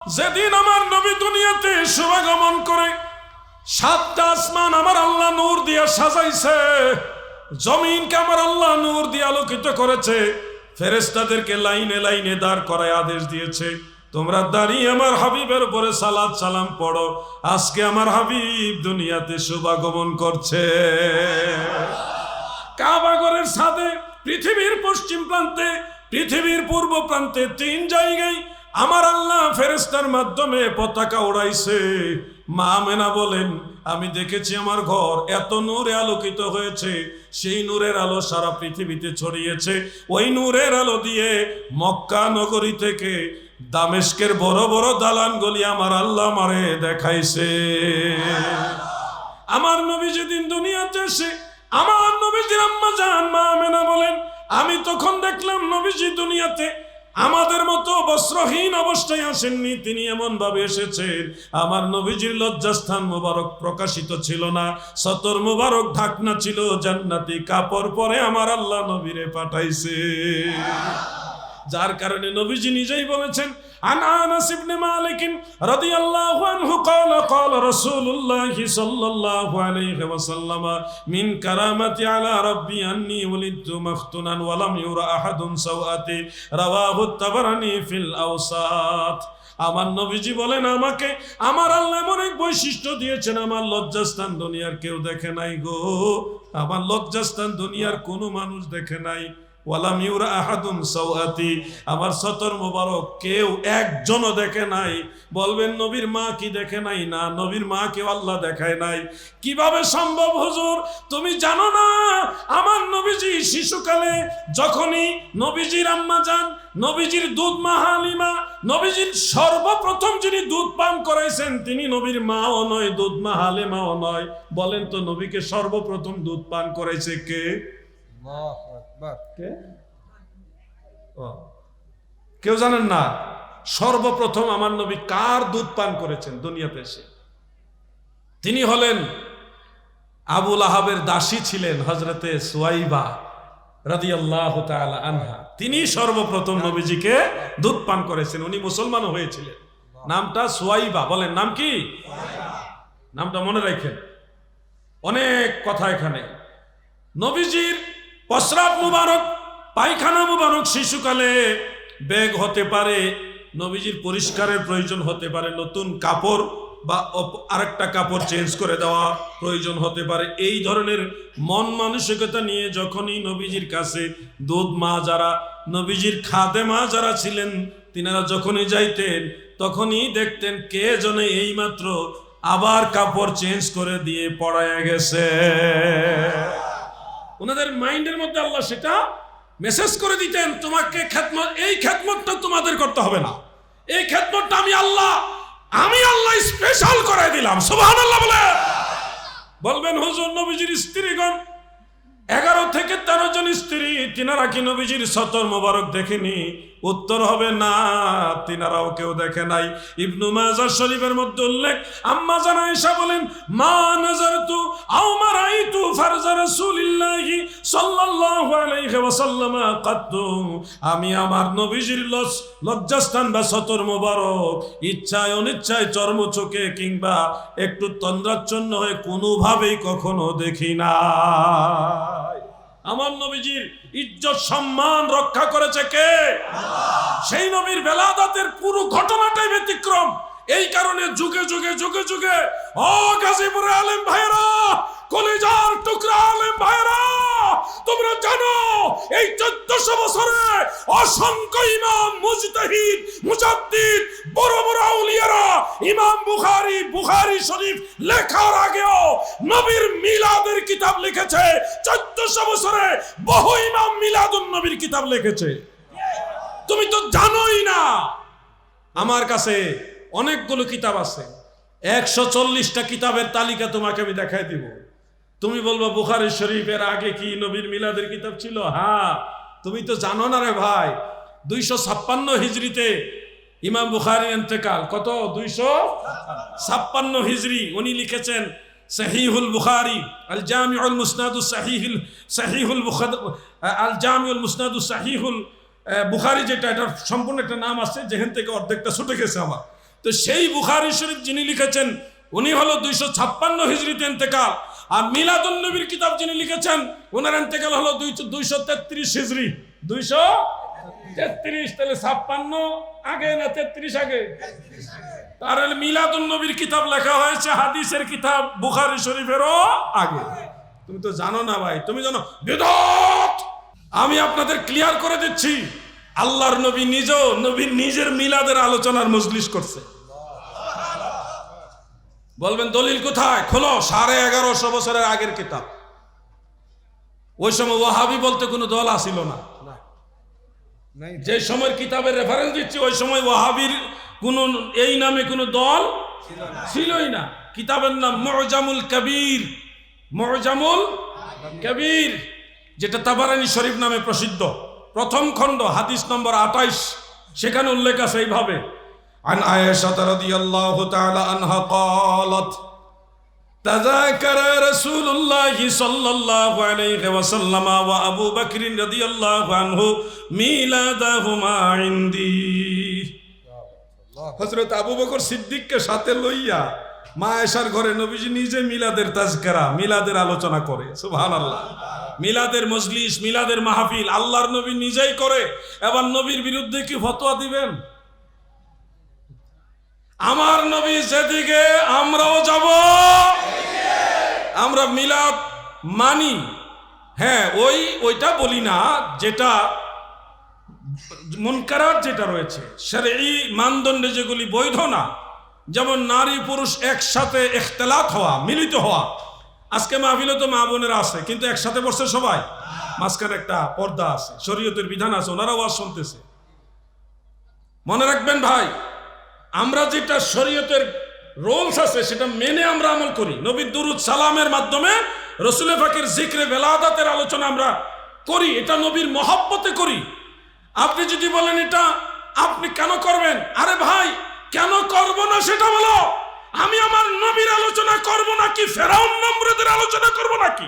যেদিন আমার নবী দুনিয়াতে শুভাগমন করে, সাতটা আসমান আমার আল্লাহ নূর দিয়া সাজাইছে, জমিনকে আমার আল্লাহ নূর দিয়ে আলোকিত করেছে, ফেরেশতাদেরকে লাইনে লাইনে দাঁড় করায় আদেশ দিয়েছে, তোমরা দাঁড়িয়ে আমার হাবিবের উপরে সালাত সালাম পড়ো। আজকে আমার হাবিব দুনিয়াতে শুভাগমন করছে। কাবা ঘরের ছাদে, পৃথিবীর পশ্চিম প্রান্তে, পৃথিবীর পূর্ব প্রান্তে, তিন জায়গায় আমার আল্লাহ ফেরেশতার মাধ্যমে পতাকা উড়াইছে। মা আমেনা বলেন, আমি দেখেছি আমার ঘর এত নূরে আলোকিত হয়েছে, সেই নূরের আলো সারা পৃথিবীতে ছড়িয়েছে। ওই নূরের আলো দিয়ে মক্কা নগরী থেকে দামেস্কের বড় বড় দালানগুলি আমার আল্লাহ আমারে দেখাইছে। আমার নবী যেদিন দুনিয়াতে এসে, আমার নবীজির আম্মা জান মা আমেনা বলেন, আমি তখন দেখলাম নবীজি দুনিয়াতে আমাদের মতো বস্ত্রহীন অবস্থায় আসেননি, তিনি এমন ভাবে এসেছেন আমার নবীজির লজ্জাস্থান মুবারক প্রকাশিত ছিল না, সতর মুবারক ঢাকনা ছিল, জান্নাতি কাপড় পরে আমার আল্লাহ নবীরে পাঠাইছে। যার কারণে নবীজি নিজেই বলেছেন, আন আনাস ইবনে মালিক রাদিয়াল্লাহু আনহু قال قال رسول الله صلى الله عليه وسلم من كرامتي على ربي اني ولدت مختونا ولم يرى احد سوءتي رواه الطبراني في الاوساط। আমার নবীজি বলেন, আমাকে আমার আল্লাহ এমন এক বৈশিষ্ট্য দিয়েছেন, আমার লজ্জাস্থান দুনিয়ার কেউ দেখে নাই গো, আমার লজ্জাস্থান দুনিয়ার কোনো মানুষ দেখে নাই। ওয়ালাম ইউরা আহাদুন সাওয়াতি, আমার সতর মোবারক কেউ একজনও দেখে নাই। বলবেন নবীর মা কি দেখে নাই? না, নবীর মা কেউ আল্লাহ দেখায় নাই। কিভাবে সম্ভব হুজুর? তুমি জানো না আমার নবীজি শিশুকালে যখনই নবীজির আম্মা জান নবীজির দুধ মা হালিমা, নবীজির সর্বপ্রথম যিনি দুধ পান করাইছেন তিনি নবীর মাও নয়, দুধ মা হালিমাও নয়। বলেন তো নবীকে সর্বপ্রথম দুধ পান করাইছে কে? কেউ জানেন না? সর্বপ্রথম আমার নবী কার দুধ পান করেছেন দুনিয়াতে এসে? তিনি হলেন আবু লাহাবের দাসী ছিলেন হযরতে সুয়াইবা রাদিয়াল্লাহু তাআলা আনহা। তিনি সর্বপ্রথম নবীজিকে দুধ পান করেছেন। উনি মুসলমানও হয়েছিলেন। নামটা সুয়াইবা। বলেন নাম কি? নামটা মনে রাখেন। অনেক কথা এখানে। নবীজির প্রস্রাব মুবারক, পায়খানা মুবারক শিশুকালে ব্যাগ হতে পারে, নবীজির পরিষ্কারের প্রয়োজন হতে পারে, নতুন কাপড় বা আরেকটা কাপড় চেঞ্জ করে দেওয়া প্রয়োজন হতে পারে। এই ধরনের মন মানসিকতা নিয়ে যখনই নবীজির কাছে দুধ মা যারা, নবীজির খাদেমা যারা ছিলেন, তিনারা যখনই যাইতেন তখনই দেখতেন কে জনে এইমাত্র আবার কাপড় চেঞ্জ করে দিয়ে পড়ায় গেছে। ওনাদের মাইন্ডের মধ্যে আল্লাহ সেটা মেসেজ করে দিতেন, তোমাকে খেদমত, এই খেদমতটা তোমাদের করতে হবে না, এই খেদমতটা আমি আল্লাহ স্পেশাল করাই দিলাম। সুবহানাল্লাহ বলে। বলবেন হুজুর নবীজির স্ত্রীগণ 11 থেকে 13 জন স্ত্রী, তিনারা কি নবীজির সতর মোবারক দেখেনি? উত্তর হবে না, তিনারাও কেউ দেখে নাই। ইবনু মাজাহ শরীফের মধ্যে উল্লেখ, আম্মা জান আয়েশা বলেন, মা নাযারতু আও মারাইতু ফারজা রাসূলিল্লাহি সাল্লাল্লাহু আলাইহি ওয়াসাল্লাম কাত্তু, আমি আমার নবীজির লজ্জাস্থান বা সতর মোবারক ইচ্ছায় অনিচ্ছায় চর্ম চোখে কিংবা একটু তন্দ্রাচ্ছন্ন হয়ে কোনোভাবেই কখনো দেখি না। আমার নবীজির ইজ্জত সম্মান রক্ষা করেছে কে? সেই নবীর বেলাদাতের পুরো ঘটনাটাই ব্যতিক্রম। এই কারণে যুগে যুগে যুগে যুগে ও গাজীপুরের আলেম ভাইরা, কলিজার টুকরা আলেম ভাইরা, তোমরা জানো এই 1400 বছরে অসংখ্য ইমাম, মুজতাহিদ, মুজাদ্দিদ, বড় বড় আউলিয়ারা ইমাম বুখারী শরীফ লেখার আগেও নবীর মিলাদের কিতাব লিখেছে। 1400 বছরে বহু ইমাম মিলাদুন নবীর কিতাব লিখেছে। তুমি তো জানোই না। আমার কাছে অনেকগুলো কিতাব আছে, 140টা কিতাবের তালিকা তোমাকে আমি দেখাই দিব। তুমি বলবো বুখারী শরীফের আগে কি নবীর মিলাদের কিতাব ছিল? হ্যাঁ, তুমি তো জানো না রে ভাই। 256 হিজরিতে ইমাম বুখারীর ইন্তেকাল। কত? 256 হিজরি। উনি লিখেছেন সহিহুল বুখারী, আল জামিউল মুসনাদুস সহিহুল বুখারী, আল জামিউল মুসনাদুস সহিহুল বুখারী, যেটা এটার সম্পূর্ণ একটা নাম আছে, যেখান থেকে অর্ধেকটা ছুটে গেছে আমার। তো সেই বুখারী শরীফ যিনি লিখেছেন উনি হলো 256 হিজরিতে ইন্তেকাল, আর মিলাদুন নবীর কিতাব যিনি লিখেছেন ওনার ইন্তেকাল হলো 233 হিজরি। 233, তাহলে 56 আগে না 33 আগে? তার মিলাদুন নবীর কিতাব লেখা হয়েছে হাদিসের কিতাব বুখারী শরীফেরও আগে। তুমি তো জানো না ভাই, তুমি জানো বিদআত। আমি আপনাদের ক্লিয়ার করে দিচ্ছি, আল্লাহর নবী নিজেও নবীর নিজের মিলাদের আলোচনার মজলিস করছে। বলবেন দলিল কোথায়? খোলো 1150 বছরের আগের কিতাব। ওই সময় ওয়াহাবি বলতে কোনো দল আসিল না। যে সময়ের কিতাবের রেফারেন্স দিচ্ছি ওই সময় ওয়াহাবির কোন এই নামে কোনো দল ছিলই না। কিতাবের নাম মুজামুল কবির, মুজামুল কবির, যেটা তাবারানী শরীফ নামে প্রসিদ্ধ। প্রথম খণ্ড হাদিস নম্বর 28, সেখানে উল্লেখ আছে এইভাবে, عن عائشة رضي الله تعالى عنها قالت تذاكر رسول الله صلى الله عليه وسلم وأبو بكر رضي الله عنه ميلادهما عندي। হযরত আবু বকর সিদ্দিককে সাথে লইয়া মা আয়েশার ঘরে নবীজি নিজে মিলাদের তাজকিরা, মিলাদের আলোচনা করে। সুবহানাল্লাহ। মিলাদের মজলিস, মিলাদের মাহফিল আল্লাহর নবী নিজেই করে। এবার নবীর বিরুদ্ধে কি ফতোয়া দিবেন? আমার নবী যেদিকে আমরাও যাব, আমরা মিলাদ মানি। হ্যাঁ, ওইটা বলি না যেটা মুনকারাত যেটা রয়েছে শরঈ মানদণ্ডে যেগুলি বৈধ না, যেমন নারী পুরুষ একসাথে ইখতিলাত হওয়া, মিলিত হওয়া। আজকে মাহফিলে তো মা বোনেরা আছে, কিন্তু একসাথে বসছে সবাই, মাঝখানে একটা পর্দা আছে, শরীয়তের বিধান আছে, ওনারা ওয়াজ শুনতেছে। মনে রাখবেন ভাই, আমরা যেটা শরীয়তের রুলস আছে সেটা মেনে আমরা আমল করি। নবীর দুরুদ সালামের মাধ্যমে রাসূল পাকের জিকরে বেলাদাতের আলোচনা আমরা করি, এটা নবীর মহব্বতে করি। আপনি যদি বলেন এটা আপনি কেন করবেন, আরে ভাই কেন করব না সেটা বলো। আমি আমার নবীর আলোচনা করব নাকি ফেরাউন নমরুদের আলোচনা করব নাকি?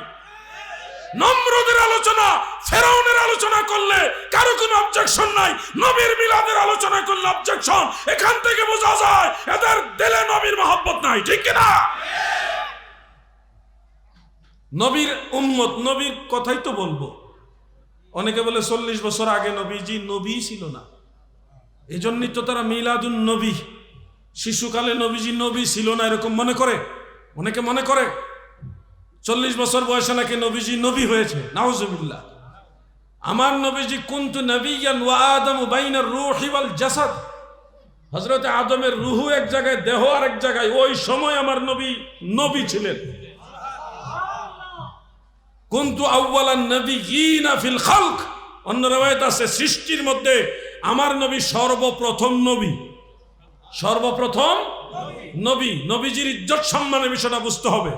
নমরুদের আলোচনা ফেরাউনের আলোচনা করলে কারো কোনো অবজেকশন নাই, নবীর মিলাদের আলোচনা করলে অবজেকশন। এখান থেকে বোঝা যায় এদের দিলে নবীর মহব্বত নাই, ঠিক কি না? নবীর উম্মত, নবীর কথাই তো বলবো। অনেকে বলে 40 বছর আগে নবীজি নবী ছিল না, এজন্যই তো তারা মিলাদুন নবী, শিশুকালে নবীজি নবী ছিল না এরকম মনে করে। অনেকে মনে করে 40 বছর বয়সে নাকি নবীজি নবী হয়েছে। নাউজুবিল্লাহ। আমার নবীজি কুনতু নবিয়ান ওয়া আদমু বাইনার রূহি ওয়াল জাসাদ, হযরত আদমের রূহ এক জায়গায়, দেহ আরেক জায়গায়, ওই সময় আমার নবী নবী ছিলেন। কুনতু আউওয়ালান নবিয়িনা ফিল খালক, অন্য রওয়ায়াত আছে সৃষ্টির মধ্যে আমার নবী সর্বপ্রথম নবী, সর্বপ্রথম নবী। নবীজির ইজ্জত সম্মানের বিষয়টা বুঝতে হবে।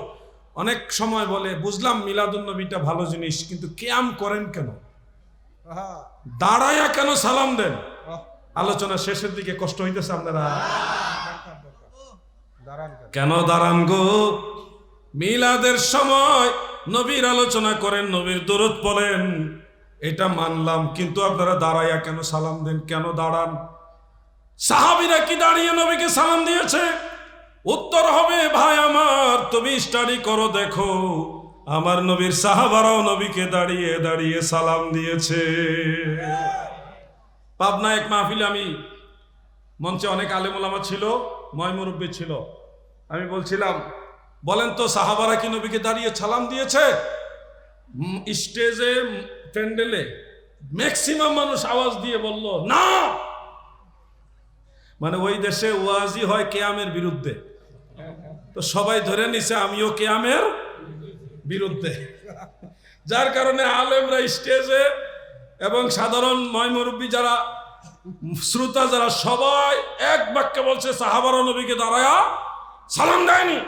অনেক সময় বলে বুঝলাম মিলাদুন নবীটা ভালো জিনিস, কিন্তু কিয়াম করেন কেন, দাঁড়ায়া কেন সালাম দেন? আলোচনা শেষের দিকে কষ্ট হইতেছে আপনারা, কেন দাঁড়ান গো? মিলাদের সময় নবীর আলোচনা করেন, নবীর দরুদ পড়েন, এটা মানলাম, কিন্তু আপনারা দাঁড়ায়া কেন সালাম দেন, কেন দাঁড়ান? সাহাবীরা কি দাঁড়িয়ে নবীকে সালাম দিয়েছে? উত্তর হবে ভাই আমার, তুমি স্টাডি করো, দেখো আমার নবীর সাহাবারাও নবীকে দাঁড়িয়ে দাঁড়িয়ে সালাম দিয়েছে। পাবনা এক মাহফিলে আমি, মঞ্চে অনেক আলেম ওলামা ছিল, ময়মুরব্বী ছিল, আমি বলছিলাম বলেন তো সাহাবারা কি নবীকে দাঁড়িয়ে সালাম দিয়েছে? স্টেজে প্যান্ডেলে ম্যাক্সিমাম মানুষ আওয়াজ দিয়ে বলল না। মানে ওই দেশে ওয়াজি হয় কিয়ামের বিরুদ্ধে, তো সবাই ধরে নিছে আমিও কিয়ামের বিরুদ্ধে, যার কারণে আলেমরা স্টেজে এবং সাধারণ ময়মুরব্বী যারা শ্রোতা যারা সবাই এক বাক্যে বলছে সাহাবারা নবীকে দাঁড়ায়া সালাম দেয়নি।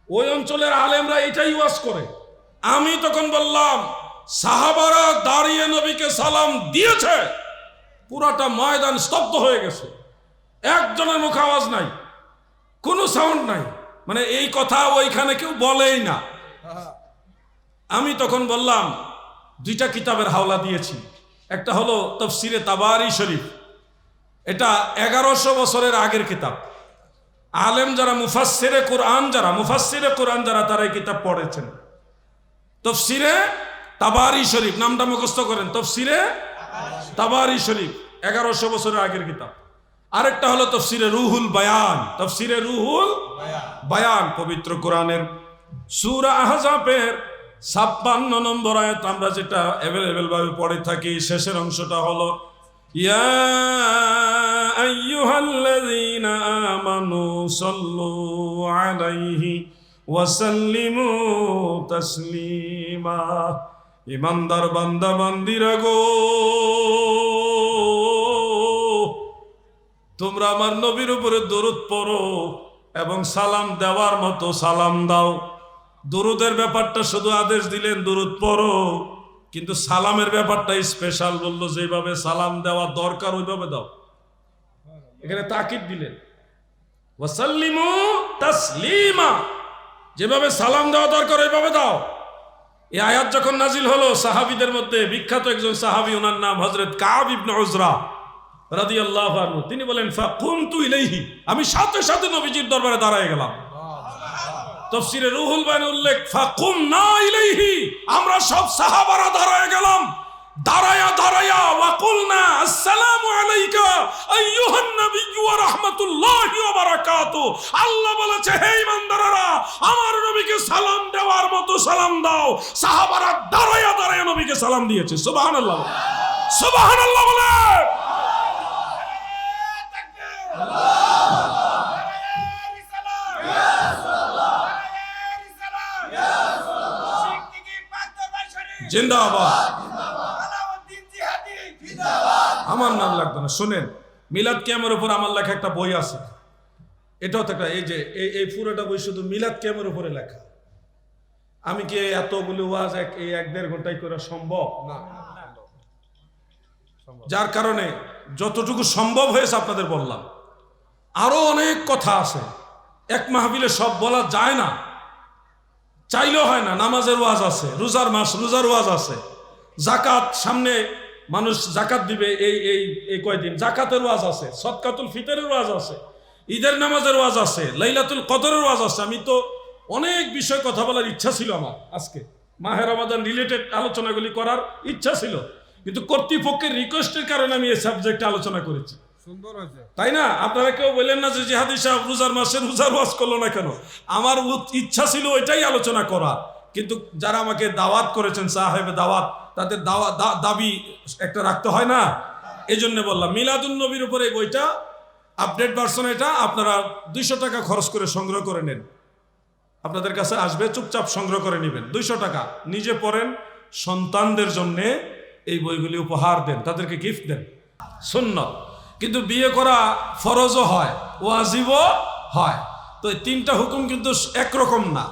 ওই অঞ্চলের আলেমরা এটাই ওয়াজ করে। আমি তখন বললাম সাহাবারা দাঁড়িয়ে নবীকে সালাম দিয়েছে, পুরাটা ময়দান স্তব্ধ হয়ে গেছে, একজনের মুখে আওয়াজ নাই, কোনো সাউন্ড নাই, মানে এই কথা ওইখানে কেউ বলেই না। আমি তখন বললাম দুইটা কিতাবের হাওলা দিয়েছি, একটা হলো তাফসিরে তাবারি শরীফ, এটা 1100 বছরের আগের কিতাব, আলেম যারা মুফাসসিরে কোরআন যারা তারা এই কিতাব পড়েছেন। তাফসিরে তাবারি শরীফ নামটা মুখস্থ করেন, তাফসিরে তাবারি শরীফ 1100 বছরের আগের কিতাব। আরেকটা হলো তাফসিরে রুহুল বায়ান, তাফসিরে রুহুল বায়ান পবিত্র কোরআনের সূরা আহজাবের 56 নম্বর আয়াত আমরা যেটা অ্যাভেলেবল ভাবে পড়ে থাকি, শেষের অংশটা হলো ইয়া আইয়ুহাল্লাযীনা আমানু সাল্লু আলাইহি ওয়া সাল্লিমু তাসলিমা। ইমানদার বান্দা বান্দিরা গো, তোমরা আমার নবীর উপরে দরুদ পড়ো এবং সালাম দেওয়ার মতো সালাম দাও। দরুদের ব্যাপারটা শুধু আদেশ দিলেন দরুদ পড়ো, কিন্তু সালামের ব্যাপারটা স্পেশাল বললো, যেভাবে সালাম দেওয়া দরকার ওইভাবে দাও। এখানে তাকিদ দিলেন ওয়াসাল্লিমু তাসলিমা, যেভাবে সালাম দেওয়া দরকার ওইভাবে দাও। এই আয়াত যখন নাজিল হলো, সাহাবীদের মধ্যে বিখ্যাত একজন সাহাবী, ওনার নাম হযরত কাব ইবনে উজরা রাদিয়াল্লাহু আনহু, তিনি বলেন ফাকুমতু ইলাইহি, আমি সাথে সাথে নবীজির দরবারে দাঁড়ায় গেলাম। তাফসিরে রুহুল বায়ানে উল্লেখ ফাকুমনা ইলাইহি, আমরা সব সাহাবারা দাঁড়ায় গেলাম। দাঁড়ায়া ওয়াকুলনা আসসালামু আলাইকা আইয়ুহান নাবিয়্যু ওয়া রাহমাতুল্লাহি ওয়া বারাকাতুহু। আল্লাহ বলেছে, হে ঈমানদাররা, আমার নবীকে সালাম দেওয়ার মতো সালাম দাও। সাহাবারা দাঁড়ায়া নবীকে সালাম দিয়েছে। সুবহানাল্লাহ, সুবহানাল্লাহ বলে। জিন্দাবাদ, আমার নাম লাগবে না। শুনেন, মিলাদ কিয়ামের উপর আমার লেখা একটা বই আছে, এটাও তো একটা, এই যে এই পুরোটা বই শুধু মিলাদ কিয়ামের উপরে লেখা। আমি কি এতগুলো ওয়াজ এই 1-1.5 ঘন্টায় করা সম্ভব না? যার কারণে যতটুকু সম্ভব হয়েছে আপনাদের বললাম। আরো অনেক কথা আছে, এক মাহফিলে সব বলা যায় না, চাইলেও হয় না। নামাজের ওয়াজ আছে, রোজার মাস, রোজার ওয়াজ আছে, জাকাত সামনে, মানুষ জাকাত দিবে এই কয়দিন, জাকাতের ওয়াজ আছে, সদকাতুল ফিতরের ওয়াজ আছে, ঈদের নামাজের ওয়াজ আছে, লাইলাতুল কদরের ওয়াজ আছে। আমি তো অনেক বিষয় কথা বলার ইচ্ছা ছিল আমার, আজকে মাহে রমাদান রিলেটেড আলোচনাগুলি করার ইচ্ছা ছিল, কিন্তু কর্তৃপক্ষের রিকোয়েস্টের কারণে আমি এই সাবজেক্টে আলোচনা করেছি। সুন্দর হয়েছে, তাই না? আপনারা কেউ বললেন না যে জিহাদি সাহেব রোজার মাসে রোজার ওয়াজ করলো না কেন? আমার ইচ্ছা ছিল ওইটাই আলোচনা করা, কিন্তু যারা আমাকে দাওয়াত করেছেন, সাহেবে দাওয়াত, তাদের দাবি একটা রাখতে হয় না, এই জন্য বললাম। মিলাদুন নবীর উপরে বইটা আপডেট ভার্সন, এটা আপনারা 200 টাকা খরচ করে সংগ্রহ করে নেন, আপনাদের কাছে আসবে, চুপচাপ সংগ্রহ করে নেবেন। 200 টাকা নিজে পড়েন, সন্তানদের জন্য এই বইগুলি উপহার দেন, তাদেরকে গিফট দেন। সুন্নাত, কিন্তু বিয়ে করা ফরজও হয়, ওয়াজিবও হয়। তো এই 3টা হুকুম কিন্তু একরকম না।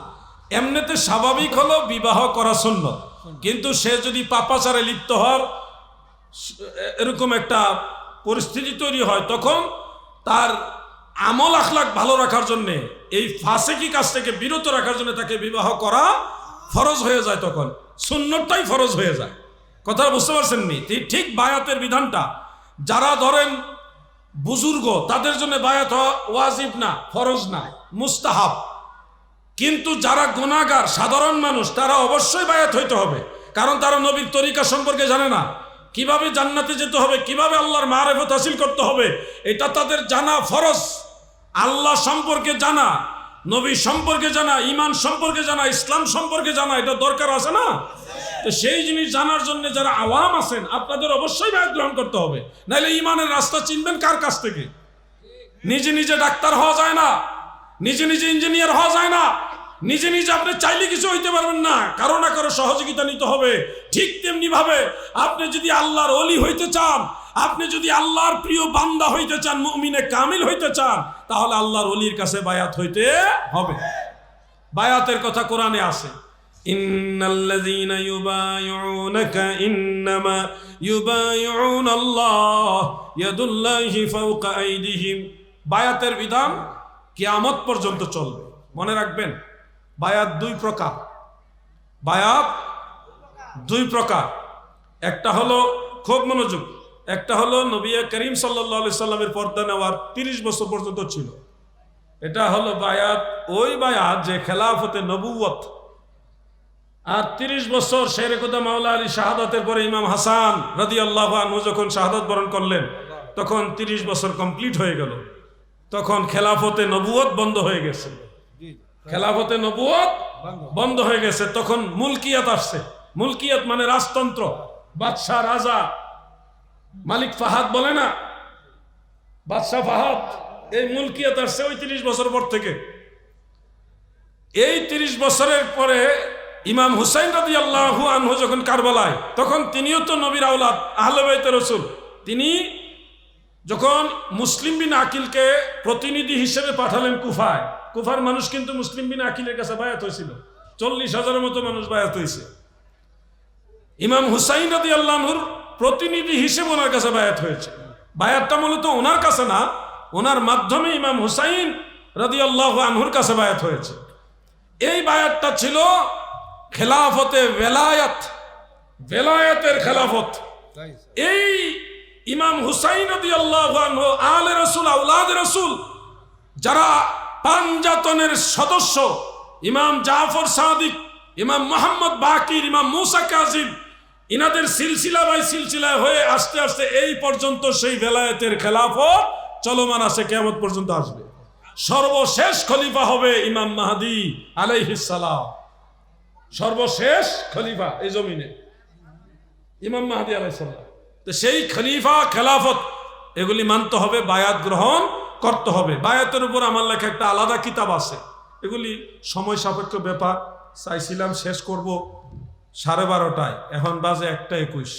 এমনিতে স্বাভাবিক হলো বিবাহ করা সুন্নত, কিন্তু সে যদি পাপাচারে লিপ্ত হওয়ার এরকম একটা পরিস্থিতি তৈরি হয়, তখন তার আমল আখলাক ভালো রাখার জন্যে, এই ফাসেকি কাজ থেকে বিরত রাখার জন্য তাকে বিবাহ করা ফরজ হয়ে যায়, তখন সুন্নতটাই ফরজ হয়ে যায়। কথা বুঝতে পারছেন নি? ঠিক বায়াতের বিধানটা, যারা ধরেন বুজুর্গ, তাদের জন্য বায়াত হওয়া ওয়াজিব না, ফরজ না, মুস্তাহাব। কিন্তু যারা গুনাহগার, সাধারণ মানুষ, তারা অবশ্যই বায়াত হইতে হবে, কারণ তারা নবীর তরিকা সম্পর্কে জানে না, কিভাবে জান্নাতে যেতে হবে, কিভাবে আল্লাহর মারিফত হাসিল করতে হবে, এটা তাদের জানা ফরজ। আল্লাহ সম্পর্কে জানা, নবী সম্পর্কে জানা, ঈমান সম্পর্কে জানা, ইসলাম সম্পর্কে জানা, এটা দরকার আছে না? তো সেই জিনিস জানার জন্য যারা আওয়াম আছেন, আপনাদের অবশ্যই বায়াত গ্রহণ করতে হবে, নাহলে ঈমানের রাস্তা চিনবেন কার কাছ থেকে? নিজে নিজে ডাক্তার হওয়া যায় না, নিজে নিজে ইঞ্জিনিয়ার হওয়া যায় না, নিজে নিজে আপনি চাইলে কিছু হইতে পারবেন না, কারো না কারো সহযোগিতা নিতে হবে। ঠিক তেমনি ভাবে আপনি যদি আল্লাহর ওলি হইতে চান, আপনি যদি আল্লাহর প্রিয় বান্দা হইতে চান, মুমিনে কামিল হইতে চান, তাহলে আল্লাহর ওলির কাছে বায়াত হইতে হবে। বায়াতের কথা কোরআনে আছে, ইন্নাল্লাযীনা ইউবাইউনাকা ইন্নামা ইউবাইউনাল্লাহ ইয়াদুল্লাহি ফাওকা আইদিহিম। বায়াতের বিধান কিয়ামত পর্যন্ত চলবে, মনে রাখবেন। বায়াত 2 প্রকার, বায়াত 2 প্রকার। একটা হলো, খুব মনোযোগ, একটা হলো নবী করিম সাল্লাল্লাহু আলাইহি সাল্লামের পর্দা নেওয়ার 30 বছর পর্যন্ত ছিল, এটা হলো বায়াত, ওই বায়াত যে খেলাফতে নবুয়ত। আর 30 বছর শেরে খুদা মাওলা আলী শাহাদাতের পরে ইমাম হাসান রাদিয়াল্লাহু আনহু যখন শাহাদাত বরণ করলেন, তখন 30 বছর কমপ্লিট হয়ে গেল। তখন খেলাফতে নবুয়ত বন্ধ হয়ে গেছে, খেলাফতে নবুয়ত বন্ধ হয়ে গেছে। তখন মুলকিয়াত আসছে। মুলকিয়াত মানে রাজতন্ত্র, বাদশাহ, রাজা, মালিক ফাহাদ বলে না, বাদশাহ ফাহাদ, এই মুলকিয়াত আসছে ওই 30 বছর পর থেকে। এই 30 বছরের পরে ইমাম হুসাইন রাদিয়াল্লাহু আনহু যখন কারবালায়, তখন তিনিও তো নবীর আওলাদ, আহলে বাইতের রাসূল। তিনি যখন মুসলিম বিন আকিলকে প্রতিনিধি হিসেবে পাঠালেন কুফায়, কুফার মানুষ কিন্তু মুসলিম বিন আকিলের কাছে বায়াত হয়েছিল, 40,000-এর মতো মানুষ বায়াত হয়েছে। ইমাম হুসাইন রাদিয়াল্লাহু আনহুর প্রতিনিধি হিসেবে ওনার কাছে বায়াত হয়েছে। বায়াতটা মূলত ওনার কাছে না, ওনার মাধ্যমে ইমাম হুসাইন রাদিয়াল্লাহু আনহুর কাছে বায়াত হয়েছে। এই বায়াতটা ছিল খেলাফতে বেলায়াত, বেলায়াতের খেলাফত। এই ইমাম হুসাইন রাদিয়াল্লাহু আনহু আলে রাসূল, আওলাদে রাসূল, যারা পাঞ্জাতনের সদস্য, ইমাম জাফর সাদিক, ইমাম মুহাম্মদ বাকির, ইমাম মুসা কাজিম, ইনাদের সিলসিলা বাই সিলসিলা হয়ে আস্তে আস্তে এই পর্যন্ত সেই বেলায়েতের খেলাফত চলমান আছে, কিয়ামত পর্যন্ত আসবে। সর্বশেষ খলিফা হবে ইমাম মাহদী আলাইহিস সালাম, সর্বশেষ খলিফা এই জমিনে ইমাম মাহদী আলাইহিস সালাম। তো সেই খলিফা, খেলাফত, এগুলি মানতে হবে, বায়াত গ্রহণ করতে হবে। বায়াতের উপর আমার লেখা একটা আলাদা কিতাব আছে, এগুলি সময় সাপেক্ষ ব্যাপার। চাইছিলাম শেষ করব 12:30, এখন বাজে 1:21।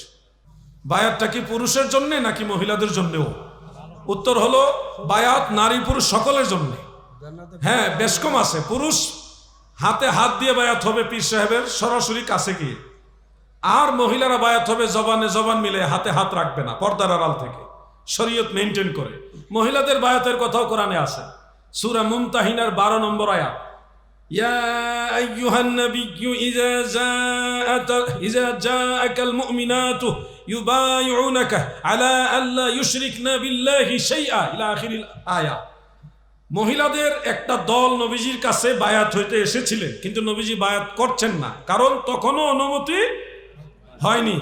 বায়াতটা কি পুরুষের জন্য নাকি মহিলাদের জন্যও? উত্তর হলো বায়াত নারী পুরুষ সকলের জন্য। হ্যাঁ, বেশ কম আছে, পুরুষ হাতে হাত দিয়ে বায়াত হবে পীর সাহেবের সরাসরি কাছে গিয়ে, আর মহিলারা বায়াত হবে জবানে জবান মিলে, হাতে হাত রাখবে না, পর্দার আড়াল থেকে, শরীয়ত মেইনটেইন করে। মহিলাদের বায়াতের কথাও কোরআনে আছে, সূরা মুমতাহিনার 12 নম্বর আয়াত, ইয়া আইয়ুহান নাবিয়্যু ইযা জাআকাল মুমিনাতু ইউবাইউনাকা আলা আল্লা ইউশরিকনা বিল্লাহি শাইআ ইলা আখিরিল আয়া। মহিলাদের একটা দল নবীজির কাছে বায়াত হইতে এসেছিলেন, কিন্তু নবীজি বায়াত করছেন না, কারণ তখনও অনুমতি হয়নি।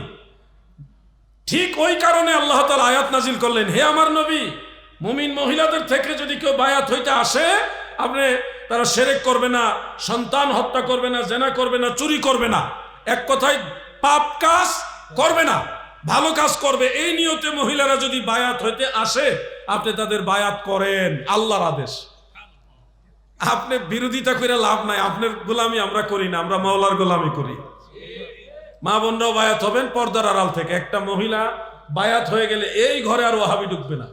ঠিক ওই কারণে আল্লাহ তাআলা আয়াত নাজিল করলেন, হে আমার নবী, মুমিন মহিলাদের থেকে যদি কেউ বায়াত হইতে আসে, আপনি তারা শিরক করবে না, সন্তান হত্যা করবে না, জেনা করবে না, চুরি করবে না, এক কথায় পাপ কাজ করবে না, ভালো কাজ করবে, এই নিয়তে মহিলারা যদি বায়াত হইতে আসে, আপনি তাদের বায়াত করেন, আল্লাহর আদেশ। আপনি বিরোধিতা করে লাভ নাই, আপনার গোলামি আমরা করি না, আমরা মাওলার গোলামি করি। মা বোনরাও বায়াত হবেন পর্দার আড়াল থেকে। একটা মহিলা বায়াত হয়ে গেলে এই ঘরে আর ওয়াহাবি ঢুকবে না।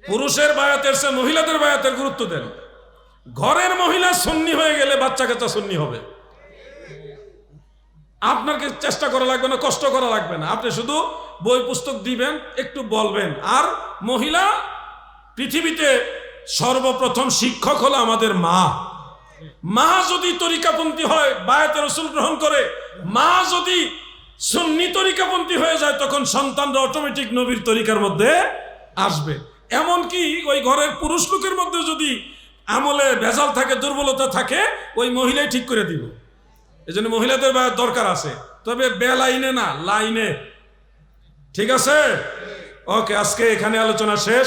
পুরুষের বায়াতের চেয়ে মহিলাদের বায়াতের গুরুত্ব দেন। ঘরের মহিলা সুন্নি হয়ে গেলে বাচ্চা কাচ্চা সুন্নি হবে। আপনাকে চেষ্টা করা লাগবে না, কষ্ট করা লাগবে না, আপনি শুধু বই পুস্তক দিবেন, একটু বলবেন। আর মহিলা পৃথিবীতে সর্বপ্রথম শিক্ষক হলো আমাদের মা। মা যদি তরিকাপন্থী হয়, বায়াতে রাসূল গ্রহণ করে, মা যদি সুন্নি তরিকাপন্থী হয়ে যায়, তখন সন্তানরা অটোমেটিক নবীর তরিকার মধ্যে আসবে। এমনকি ওই ঘরের পুরুষ লোকের মধ্যে যদি আমলে ভেজাল থাকে, দুর্বলতা থাকে, ওই মহিলাই ঠিক করে দিব। এজন্য মহিলাদের বায়াত দরকার আছে, তবে বেলাইনে না, লাইনে। ঠিক আছে? ওকে, আজকে এখানে আলোচনা শেষ।